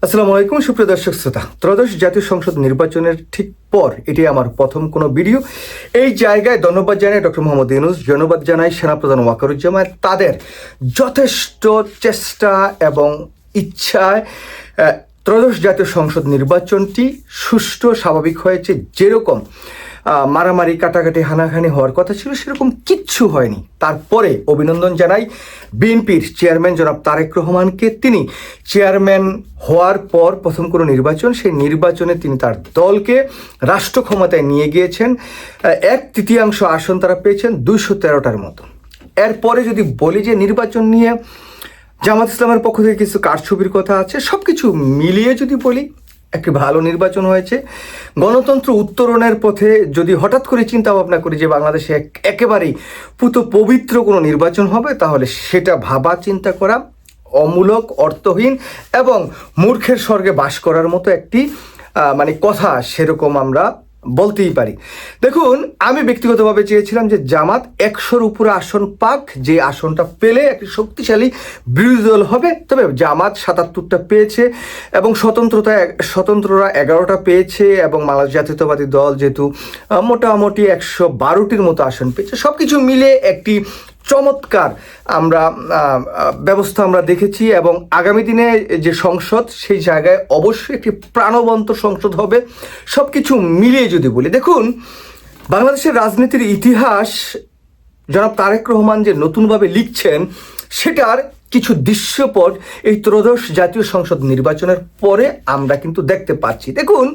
আসসালামু আলাইকুম সুপ্রিয় দর্শক শ্রোতা। ত্রয়োদশ জাতীয় সংসদ নির্বাচনের ঠিক পর এটি আমার প্রথম কোনো ভিডিও। এই জায়গায় ধন্যবাদ জানাই ডক্টর মোহাম্মদ ইউনূস, ধন্যবাদ জানাই সেনাপ্রধান ওয়াকারুজ্জামান। তাদের যথেষ্ট চেষ্টা এবং ইচ্ছায় ত্রয়োদশ জাতীয় সংসদ নির্বাচনটি সুষ্ঠু স্বাভাবিক হয়েছে। যেরকম মারামারি কাটাকাটি হানাহানি হওয়ার কথা ছিল সেরকম কিচ্ছু হয়নি। তারপরে অভিনন্দন জানাই বিএনপির চেয়ারম্যান জনাব তারেক রহমানকে। তিনি চেয়ারম্যান হওয়ার পর প্রথম কোনো নির্বাচন, সেই নির্বাচনে তিনি তার দলকে রাষ্ট্র ক্ষমতায় নিয়ে গিয়েছেন। 1/3 আসন তারা পেয়েছেন 213টার মতো। এরপরে যদি বলি যে নির্বাচন নিয়ে জামাত ইসলামের পক্ষ থেকে কিছু কারচুপির কথা আছে, সব কিছু মিলিয়ে যদি বলি একটি ভালো নির্বাচন হয়েছে। গণতন্ত্র উত্তরণের পথে যদি হঠাৎ করে চিন্তা ভাবনা করি যে বাংলাদেশে একেবারেই পবিত্র কোনো নির্বাচন হবে, তাহলে সেটা ভাবা চিন্তা করা অমূলক, অর্থহীন এবং মূর্খের স্বর্গে বাস করার মতো একটি কথা সেরকম আমরা বলতেই পারি। দেখুন, আমি ব্যক্তিগতভাবে চেয়েছিলাম যে জামাত 100-র উপরে আসন পাক, যে আসনটা পেলে একটি শক্তিশালী বিরোধী দল হবে। তবে জামাত 77টা পেয়েছে এবং স্বতন্ত্ররা 11টা পেয়েছে এবং বাংলাদেশ জাতীয়তাবাদী দল যেহেতু মোটামুটি 112টির মতো আসন পেয়েছে। সব কিছু মিলে একটি চমৎকার ব্যবস্থা আমরা দেখেছি এবং আগামী দিনে যে সংসদ, সেই জায়গায় অবশ্যই একটি প্রাণবন্ত সংসদ হবে। সব কিছু মিলিয়ে যদি বলি, দেখুন বাংলাদেশের রাজনীতির ইতিহাস জনাব তারেক রহমান যে নতুনভাবে লিখছেন, সেটার কিছু দৃশ্যপট এই ত্রয়োদশ জাতীয় সংসদ নির্বাচনের পরে আমরা কিন্তু দেখতে পাচ্ছি। দেখুন,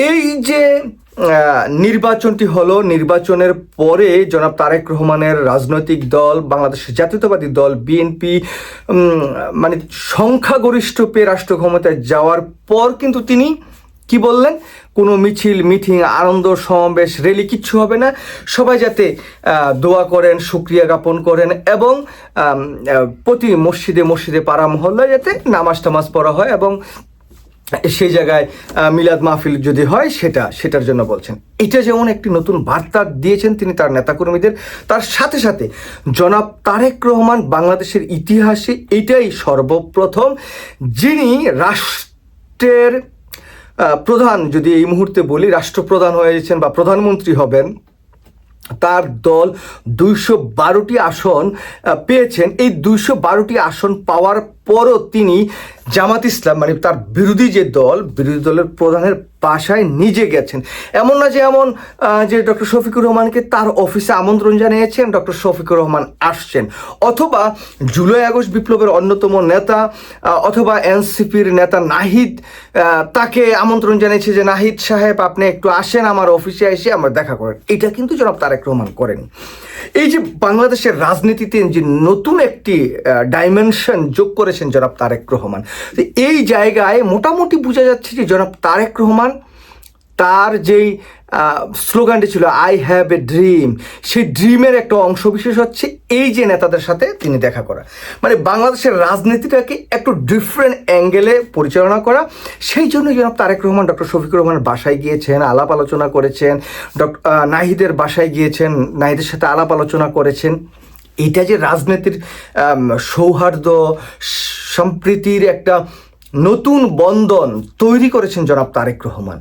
এই যে নির্বাচনটি হলো, নির্বাচনের পরে জনাব তারেক রহমানের রাজনৈতিক দল বাংলাদেশের জাতীয়তাবাদী দল বিএনপি সংখ্যাগরিষ্ঠ পেয়ে রাষ্ট্র ক্ষমতায় যাওয়ার পর কিন্তু তিনি কি বললেন, কোনো মিছিল, মিটিং, আনন্দ সমাবেশ, র্যালি কিচ্ছু হবে না। সবাই যাতে দোয়া করেন, শুকরিয়া জ্ঞাপন করেন এবং প্রতি মসজিদে পাড়া মহল্লায় যাতে নামাজ টামাজ পড়া হয় এবং সেই জায়গায় মিলাদ মাহফিল যদি হয় সেটার জন্য বলছেন। এটা যেমন একটি নতুন বার্তা দিয়েছেন তিনি তার নেতাকর্মীদের, তার সাথে সাথে জনাব তারেক রহমান বাংলাদেশের ইতিহাসে এটাই সর্বপ্রথম যিনি রাষ্ট্রের প্রধান, যদি এই মুহূর্তে বলি রাষ্ট্রপ্রধান হয়েছেন বা প্রধানমন্ত্রী হবেন, তার দল 212টি আসন পেয়েছেন। এই 212টি আসন পাওয়ার পরও তিনি জামাত ইসলাম তার বিরোধী দলের প্রধানের বাসায় নিজে গেছেন। এমন না যে ডক্টর শফিকুর রহমানকে তার অফিসে আমন্ত্রণ জানিয়েছেন, ডক্টর শফিকুর রহমান আসছেন, অথবা জুলাই আগস্ট বিপ্লবের অন্যতম নেতা অথবা এনসিপির নেতা নাহিদ তাকে আমন্ত্রণ জানিয়েছে যে নাহিদ সাহেব আপনি একটু আসেন আমার অফিসে এসে আমরা দেখা করেন। এটা কিন্তু জনাব তারেক রহমান করেন। এই যে বাংলাদেশের রাজনীতিতে যে নতুন একটি ডাইমেনশন যোগ করেছেন জনাব তারেক রহমান, এই জায়গায় মোটামুটি বোঝা যাচ্ছে যে জনাব তারেক রহমান তার যেই স্লোগানটি ছিল আই হ্যাভ এ ড্রিম, সেই ড্রিমের একটা অংশবিশেষ হচ্ছে এই যে নেতাদের সাথে তিনি দেখা করা, বাংলাদেশের রাজনীতিটাকে একটু ডিফারেন্ট অ্যাঙ্গেলে পরিচালনা করা। সেই জন্য জনাব তারেক রহমান ডক্টর শফিকুর রহমানের বাসায় গিয়েছেন, আলাপ আলোচনা করেছেন, নাহিদের বাসায় গিয়েছেন, নাহিদের সাথে আলাপ আলোচনা করেছেন। এটা যে রাজনীতির সৌহার্দ্য সম্প্রীতির একটা নতুন বন্ধন তৈরি করেছেন জনাব তারেক রহমান।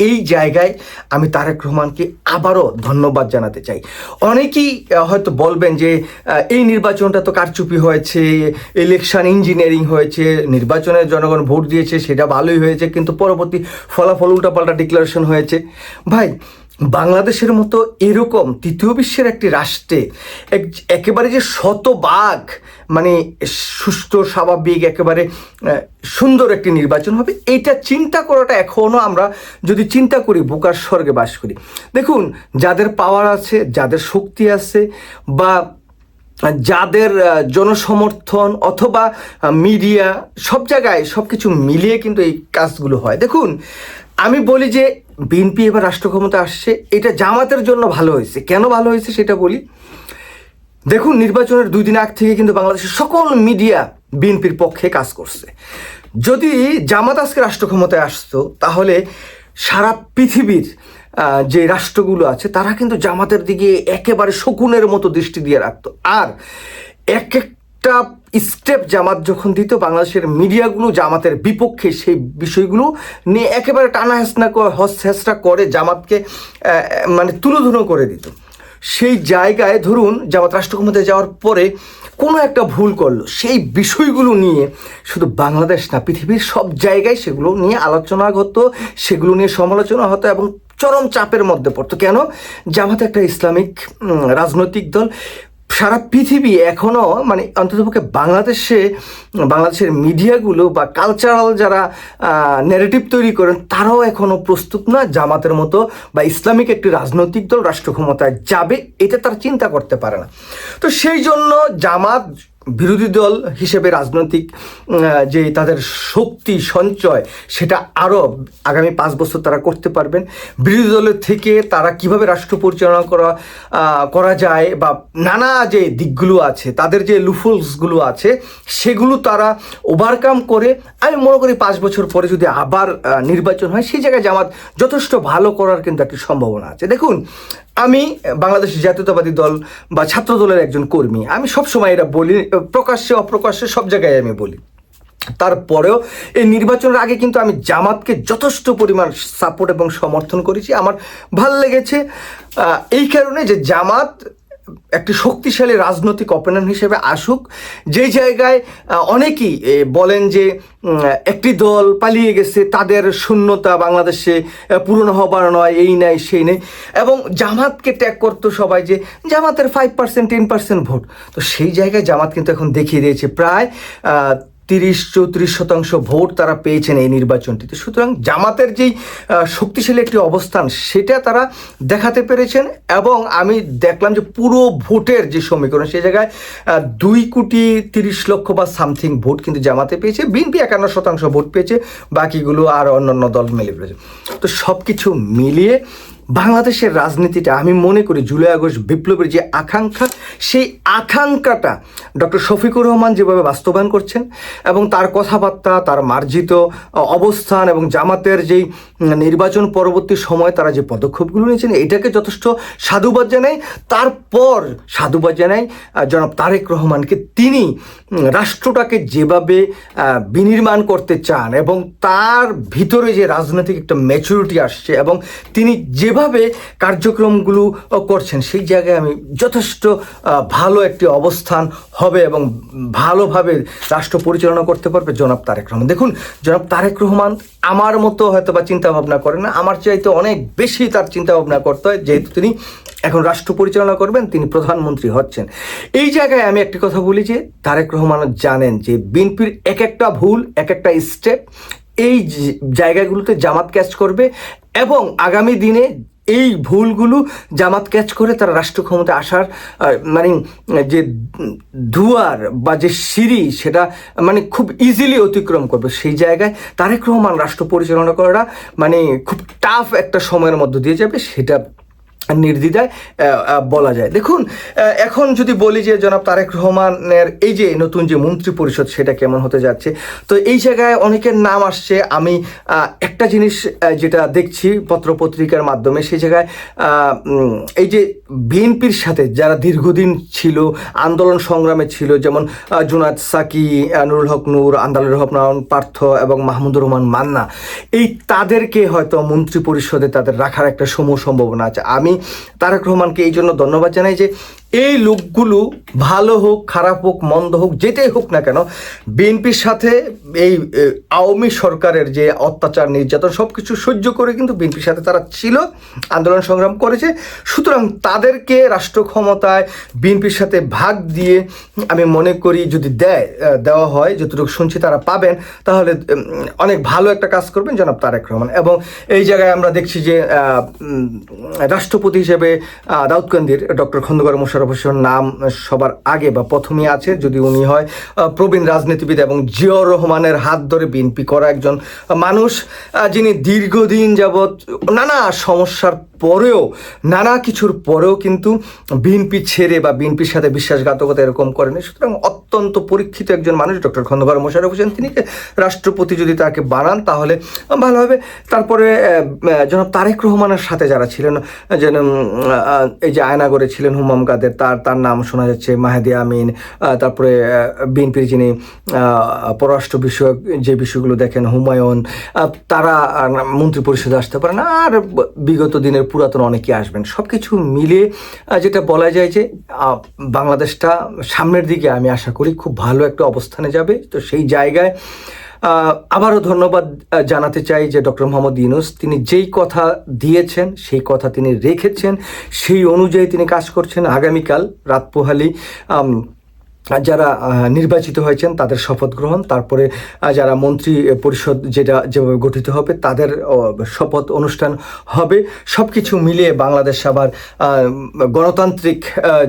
এই জায়গায় আমি তারেক রহমানকে আবারও ধন্যবাদ জানাতে চাই। অনেকেই হয়তো বলবেন যে এই নির্বাচনটা তো কারচুপি হয়েছে, ইলেকশন ইঞ্জিনিয়ারিং হয়েছে, নির্বাচনে জনগণ ভোট দিয়েছে সেটা ভালোই হয়েছে, কিন্তু পরবর্তী ফলাফল উল্টাপাল্টা ডিক্লারেশন হয়েছে। ভাই, বাংলাদেশের মতো এরকম তৃতীয় বিশ্বের একটি রাষ্ট্রে একেবারে যে শতভাগ সুষ্ঠু স্বাভাবিক একেবারে সুন্দর একটি নির্বাচন হবে, এইটা চিন্তা করাটা এখনও আমরা যদি চিন্তা করি বোকার স্বর্গে বাস করি। দেখুন, যাদের পাওয়ার আছে, যাদের শক্তি আছে বা যাদের জনসমর্থন অথবা মিডিয়া, সব জায়গায় সব কিছু মিলিয়ে কিন্তু এই কাজগুলো হয়। দেখুন, আমি বলি যে বিএনপি এবার রাষ্ট্র ক্ষমতা আসছে, এটা জামাতের জন্য ভালো হয়েছে। কেন ভালো হয়েছে সেটা বলি। দেখুন, নির্বাচনের 2 দিন আগ থেকে কিন্তু বাংলাদেশের সকল মিডিয়া বিএনপির পক্ষে কাজ করছে। যদি জামাত আজকে রাষ্ট্র ক্ষমতায় আসতো, তাহলে সারা পৃথিবীর যে রাষ্ট্রগুলো আছে তারা কিন্তু জামাতের দিকে একেবারে শকুনের মতো দৃষ্টি দিয়ে রাখতো। আর এক একটা স্টেপ জামাত যখন দিত, বাংলাদেশের মিডিয়াগুলো জামাতের বিপক্ষে সেই বিষয়গুলো নিয়ে একেবারে টানা হেঁচড়া করে জামাতকে মানে তুলোধুনো করে দিত। সেই জায়গায় ধরুন জামাত রাষ্ট্র ক্ষমতায় যাওয়ার পরে কোনো একটা ভুল করলো, সেই বিষয়গুলো নিয়ে শুধু বাংলাদেশ না, পৃথিবীর সব জায়গায় সেগুলো নিয়ে আলোচনা হতো, সেগুলো নিয়ে সমালোচনা হতো এবং চরম চাপের মধ্যে পড়তো। কেন? জামাত একটা ইসলামিক রাজনৈতিক দল। সারা পৃথিবী এখনও মানে অন্ততপক্ষে বাংলাদেশের মিডিয়াগুলো বা কালচারাল যারা ন্যারেটিভ তৈরি করেন তারাও এখনও প্রস্তুত না জামাতের মতো বা ইসলামিক একটি রাজনৈতিক দল রাষ্ট্র ক্ষমতায় যাবে, এটা তারা চিন্তা করতে পারে না। তো সেই জন্য জামাত বিরোধী দল হিসেবে রাজনৈতিক যে তাদের শক্তি সঞ্চয় সেটা আরও আগামী 5 বছর তারা করতে পারবেন। বিরোধী দলের থেকে তারা কিভাবে রাষ্ট্র পরিচালনা করা যায় বা নানা যে দিকগুলো আছে, তাদের যে লুফলসগুলো আছে সেগুলো তারা ওভারকাম করে আমি মনে করি 5 বছর পরে যদি আবার নির্বাচন হয় সেই জায়গায় জামাত যথেষ্ট ভালো করার কিন্তু একটি সম্ভাবনা আছে। দেখুন, আমি বাংলাদেশ জাতীয়তাবাদী দল বা ছাত্র দলের একজন কর্মী, আমি সবসময় এটা বলি, প্রকাশ্যে অপ্রকাশ্যে সব জায়গায় আমি বলি। তারপরেও এই নির্বাচনের আগে কিন্তু আমি জামাতকে যথেষ্ট পরিমাণ সাপোর্ট এবং সমর্থন করেছি। আমার ভাল লেগেছে এই কারণে যে জামাত একটি শক্তিশালী রাজনৈতিক অপোনেন্ট হিসেবে আসুক, যেই জায়গায় অনেকেই বলেন যে একটি দল পালিয়ে গেছে, তাদের শূন্যতা বাংলাদেশে পূরণ হবার নয়, এই নাই সেই নেই, এবং জামাতকে ট্যাগ করতো সবাই যে জামাতের 5% 10% ভোট। তো সেই জায়গায় জামাত কিন্তু এখন দেখিয়ে দিয়েছে প্রায় 30-34% ভোট তারা পেয়েছেন এই নির্বাচনটিতে। সুতরাং জামাতের যেই শক্তিশালী একটি অবস্থান সেটা তারা দেখাতে পেরেছেন। এবং আমি দেখলাম যে পুরো ভোটের যে সমীকরণ সেই জায়গায় 2,30,00,000 বা সামথিং ভোট কিন্তু জামাতে পেয়েছে, বিএনপি 51% ভোট পেয়েছে, বাকিগুলো আর অন্যান্য দল মিলে পেয়েছে। তো সব কিছু মিলিয়ে বাংলাদেশের রাজনীতিটা আমি মনে করি জুলাই আগস্ট বিপ্লবের যে আকাঙ্ক্ষা, সেই আকাঙ্ক্ষাটা ডক্টর শফিকুর রহমান যেভাবে বাস্তবায়ন করছেন এবং তার কথাবার্তা, তার মার্জিত অবস্থান এবং জামাতের যেই নির্বাচন পরবর্তী সময় তারা যে পদক্ষেপগুলো নিয়েছেন, এটাকে যথেষ্ট সাধুবাদ জানাই। তারপর সাধুবাদ জানাই জনাব তারেক রহমানকে, তিনি রাষ্ট্রটাকে যেভাবে বিনির্মাণ করতে চান এবং তার ভিতরে যে রাজনৈতিক একটা ম্যাচুরিটি আসছে এবং তিনি যেভাবে কার্যক্রমগুলো করছেন, সেই জায়গায় আমি যথেষ্ট ভালো একটি অবস্থান হবে এবং ভালোভাবে রাষ্ট্র পরিচালনা করতে পারবে জনাব তারেক রহমান। দেখুন, জনাব তারেক রহমান আমার মতো হয়তো বা চিন্তাভাবনা করেন না, আমার চাইতে অনেক বেশি তার চিন্তাভাবনা করতে হয়, যেহেতু তিনি এখন রাষ্ট্র পরিচালনা করবেন, তিনি প্রধানমন্ত্রী হচ্ছেন। এই জায়গায় আমি একটি কথা বলি যে তারেক রহমান জানেন যে বিএনপির এক একটা ভুল, এক একটা স্টেপ এই জায়গাগুলোতে জামাত ক্যাচ করবে এবং আগামী দিনে এই ভুলগুলো জামাত ক্যাচ করে তারা রাষ্ট্র ক্ষমতায় আসার মানে যে দুয়ার বা যে সিঁড়ি সেটা মানে খুব ইজিলি অতিক্রম করবে। সেই জায়গায় তারেক রহমান রাষ্ট্র পরিচালনা করাটা মানে খুব টাফ একটা সময়ের মধ্য দিয়ে যাবে, সেটা নির্দ্বিধায় বলা যায়। দেখুন, এখন যদি বলি যে জনাব তারেক রহমানের এই যে নতুন যে মন্ত্রী পরিষদ সেটা কেমন হতে যাচ্ছে, তো এই জায়গায় অনেকের নাম আসছে। আমি একটা জিনিস যেটা দেখছি পত্রপত্রিকার মাধ্যমে, সেই জায়গায় এই যে বিএনপির সাথে যারা দীর্ঘদিন ছিল, আন্দোলন সংগ্রামে ছিল, যেমন জুনায়েদ সাকি, নুরুল হক নূর, আন্দালুর রহমান পার্থ এবং মাহমুদুর রহমান মান্না, এই তাদেরকে হয়তো মন্ত্রী পরিষদে তাদের রাখার একটা সম্ভাবনা আছে। আমি তারেক রহমানকে এই জন্য ধন্যবাদ জানাই যে এই লোকগুলো ভালো হোক, খারাপ হোক, মন্দ হোক, যেটাই হোক না কেন, বিএনপির সাথে এই আওয়ামী সরকারের যে অত্যাচার নির্যাতন সব কিছু সহ্য করে কিন্তু বিএনপির সাথে তারা ছিল, আন্দোলন সংগ্রাম করেছে। সুতরাং তাদেরকে রাষ্ট্র ক্ষমতায় বিএনপির সাথে ভাগ দিয়ে আমি মনে করি যদি দেওয়া হয়, যতটুকু শুনছি তারা পাবেন, তাহলে অনেক ভালো একটা কাজ করবেন জনাব তারেক রহমান। এবং এই জায়গায় আমরা দেখছি যে রাষ্ট্রপতি হিসেবে দাউদকান্দির ডক্টর খন্দকার মোশাররফ হোসেন নাম সবার আগে বা প্রথমেই আছে, যদি উনি হয় প্রবীণ রাজনীতিবিদ এবং জিয়াউর রহমানের হাত ধরে বিএনপি করা একজন মানুষ, যিনি দীর্ঘদিন যাবৎ নানা সমস্যার পরেও, নানা কিছুর পরেও কিন্তু বিএনপি ছেড়ে বা বিএনপির সাথে বিশ্বাসঘাতকতা এরকম করেনি। সুতরাং অত্যন্ত পরীক্ষিত একজন মানুষ ডক্টর খন্দকার মোশাররফ হোসেন, তিনি রাষ্ট্রপতি যদি তাকে বানান তাহলে ভালো হবে। তারপরে জনাব তারেক রহমানের সাথে যারা ছিলেন, যেন এই যে আয়নাগরে ছিলেন হুমাম কাদের, তার নাম শোনা যাচ্ছে মাহেদি আমিন, তারপরে বিএনপির যিনি পররাষ্ট্র বিষয়ক যে বিষয়গুলো দেখেন হুমায়ুন, তারা মন্ত্রী পরিষদে আসতে পারেন, আর বিগত দিনের পুরাতন অনেকে আসবেন। সব কিছু মিলিয়ে যেটা বলা যায় যে বাংলাদেশটা সামনের দিকে আমি আশা করি খুব ভালো একটা অবস্থানে যাবে। তো সেই জায়গায় আবারও ধন্যবাদ জানাতে চাই যে ডক্টর মোহাম্মদ ইউনূস তিনি যেই কথা দিয়েছেন সেই কথা তিনি রেখেছেন, সেই অনুযায়ী তিনি কাজ করছেন। আগামীকাল রাত পোহালি যারা নির্বাচিত হয়েছেন তাদের শপথ গ্রহণ, তারপরে যারা মন্ত্রী পরিষদ যেভাবে গঠিত হবে তাদের শপথ অনুষ্ঠান হবে। সব কিছু মিলিয়ে বাংলাদেশ আবার গণতান্ত্রিক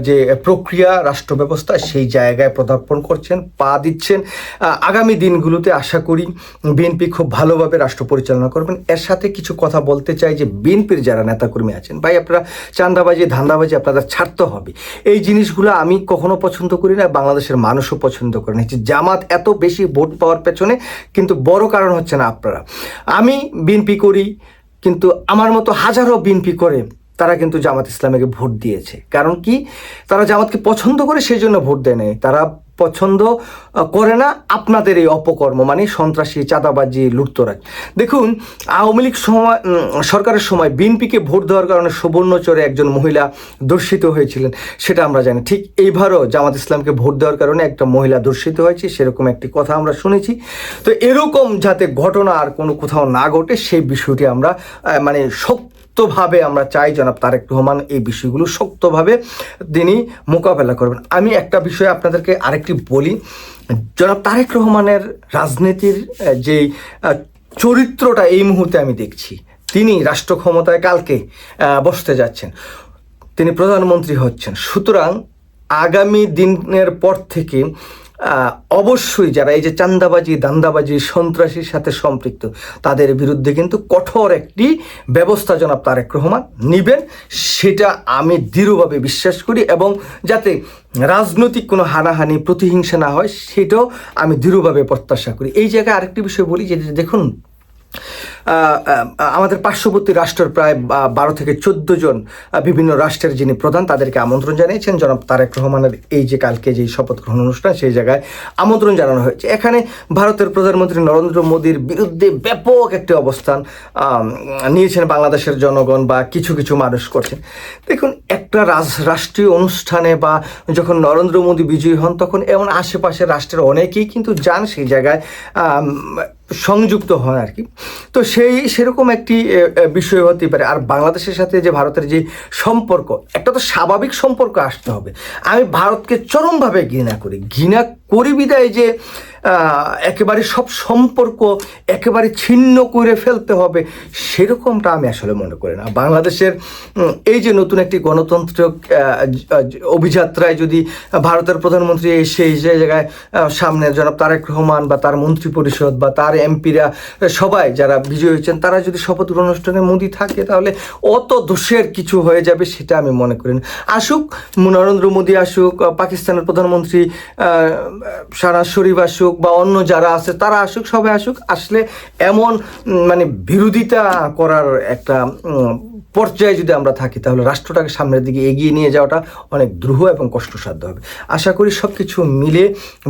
যে প্রক্রিয়া রাষ্ট্র ব্যবস্থা সেই জায়গায় পদার্পণ করছেন, পা দিচ্ছেন। আগামী দিনগুলোতে আশা করি বিএনপি খুব ভালোভাবে রাষ্ট্র পরিচালনা করবেন। এর সাথে কিছু কথা বলতে চাই যে বিএনপির যারা নেতাকর্মী আছেন, ভাই আপনারা চাঁদাবাজি ধান্দাবাজি আপনাদের ছাড়তে হবে। এই জিনিসগুলো আমি কখনো পছন্দ করি না, বাংলাদেশের মানুষও পছন্দ করে না। জামাত এত বেশি ভোট পাওয়ার পেছনে কিন্তু বড় কারণ হচ্ছে না আপনারা। আমি বিএনপি করি, কিন্তু আমার মতো হাজারো বিএনপি করে তারা কিন্তু জামাত ইসলামীকে ভোট দিয়েছে। কারণ কি? তারা জামাতকে পছন্দ করে সেই জন্য ভোট দেয় নাই, তারা পছন্দ করে না আপনাদের এই অপকর্ম, মানে সন্ত্রাসী, চাঁদাবাজি, লুটতরাজ। দেখুন, আওয়ামী লীগ সরকারের সময় বিএনপিকে ভোট দেওয়ার কারণে সুবর্ণচরে একজন মহিলা ধর্ষিত হয়েছিলেন, সেটা আমরা জানি। ঠিক এইবারও জামাত ইসলামকে ভোট দেওয়ার কারণে একটা মহিলা ধর্ষিত হয়েছে, সেরকম একটি কথা আমরা শুনেছি। তো এরকম যাতে ঘটনা আর কোনো কোথাও না ঘটে সেই বিষয়টি আমরা মানে শক্তভাবে আমরা চাই জনাব তারেক রহমান এই বিষয়গুলো শক্তভাবে তিনি মোকাবেলা করবেন। আমি একটা বিষয় আপনাদেরকে আরেকটি বলি, জনাব তারেক রহমানের রাজনীতির যে চরিত্রটা এই মুহূর্তে আমি দেখছি, তিনি রাষ্ট্র ক্ষমতায় কালকে বসতে যাচ্ছেন, তিনি প্রধানমন্ত্রী হচ্ছেন। সুতরাং আগামী দিনের পর থেকে অবশ্যই যারা এই যে চাঁদাবাজি, দান্দাবাজি, সন্ত্রাসীর সাথে সম্পৃক্ত তাদের বিরুদ্ধে কিন্তু কঠোর একটি ব্যবস্থা জনাব তারেক রহমান নেবেন, সেটা আমি দৃঢ়ভাবে বিশ্বাস করি। এবং যাতে রাজনৈতিক কোনো হানাহানি, প্রতিহিংসা না হয় সেটাও আমি দৃঢ়ভাবে প্রত্যাশা করি। এই জায়গায় আরেকটি বিষয় বলি যে দেখুন, আমাদের পার্শ্ববর্তী রাষ্ট্রের প্রায় 12 থেকে 14 জন বিভিন্ন রাষ্ট্রের যিনি প্রধান তাদেরকে আমন্ত্রণ জানিয়েছেন জনাব তারেক রহমানের এই যে কালকে যে শপথ গ্রহণ অনুষ্ঠান, সেই জায়গায় আমন্ত্রণ জানানো হয়েছে। এখানে ভারতের প্রধানমন্ত্রী নরেন্দ্র মোদীর বিরুদ্ধে ব্যাপক একটি অবস্থান নিয়েছেন বাংলাদেশের জনগণ বা কিছু কিছু মানুষ করছেন। দেখুন, একটা রাষ্ট্রীয় অনুষ্ঠানে বা যখন নরেন্দ্র মোদী বিজয়ী হন তখন এমন আশেপাশের রাষ্ট্রের অনেকেই কিন্তু যান, সেই জায়গায় সংযুক্ত হন আর কি। তো সেরকম একটি বিষয় হতে পারে। আর বাংলাদেশের সাথে যে ভারতের যে সম্পর্ক, একটা তো স্বাভাবিক সম্পর্ক আসতে হবে। আমি ভারতকে চরমভাবে ঘৃণা করি বিদায় যে একেবারে সব সম্পর্ক একেবারে ছিন্ন করে ফেলতে হবে, সেরকমটা আমি আসলে মনে করি না। বাংলাদেশের এই যে নতুন একটি গণতন্ত্র অভিযাত্রায় যদি ভারতের প্রধানমন্ত্রী সেই জায়গায় সামনে জনাব তারেক রহমান বা তার মন্ত্রী পরিষদ বা তার এমপিরা সবাই যারা বিজয়ী হয়েছেন তারা যদি শপথ গ্রহণ অনুষ্ঠানে মোদি থাকে, তাহলে অত দোষের কিছু হয়ে যাবে সেটা আমি মনে করি না। আসুক নরেন্দ্র মোদি, আসুক পাকিস্তানের প্রধানমন্ত্রী শাহনাজ শরীফ আসুক বা অন্য যারা আছে তারা আসুক, সবাই আসুক। আসলে এমন মানে বিরোধিতা করার একটা পর্যায়ে যদি আমরা থাকি তাহলে রাষ্ট্রটাকে সামনের দিকে এগিয়ে নিয়ে যাওয়াটা অনেক দ্রুহ এবং কষ্টসাধ্য হবে। আশা করি সব কিছু মিলে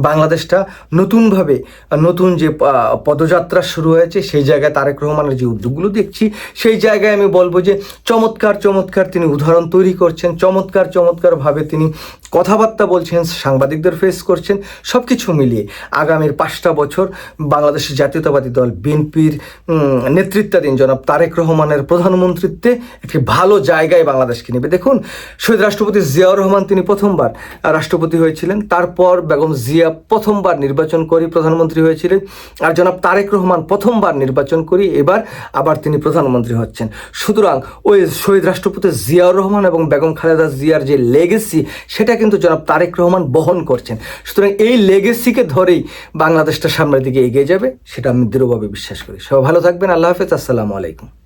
বাংলাদেশটা নতুনভাবে নতুন যে পদযাত্রা শুরু হয়েছে সেই জায়গায় তারেক রহমানের যে উদ্যোগগুলো দেখছি সেই জায়গায় আমি বলবো যে চমৎকার তিনি উদাহরণ তৈরি করছেন, চমৎকারভাবে তিনি কথাবার্তা বলছেন, সাংবাদিকদের ফেস করছেন। সব কিছু মিলিয়ে আগামীর 5টা বছর বাংলাদেশের জাতীয়তাবাদী দল বিএনপির নেতৃত্বাধীন জনাব তারেক রহমানের প্রধানমন্ত্রীত্বে একটি ভালো জায়গায় বাংলাদেশকে নেবে। দেখুন, শহীদ রাষ্ট্রপতি জিয়াউর রহমান তিনি প্রথমবার রাষ্ট্রপতি হয়েছিলেন, তারপর বেগম জিয়া প্রথমবার নির্বাচন করে প্রধানমন্ত্রী হয়েছিলেন, আর জনাব তারেক রহমান প্রথমবার নির্বাচন করি এবার আবার তিনি প্রধানমন্ত্রী হচ্ছেন। সুতরাং ওই শহীদ রাষ্ট্রপতি জিয়াউর রহমান এবং বেগম খালেদা জিয়ার যে লেগেসি সেটা কিন্তু জনাব তারেক রহমান বহন করছেন। সুতরাং এই লেগেসিকে ধরেই বাংলাদেশটা সামনের দিকে এগিয়ে যাবে, সেটা আমি দৃঢ়ভাবে বিশ্বাস করি। সবাই ভালো থাকবেন। আল্লাহ হাফেজ। আসসালামু আলাইকুম।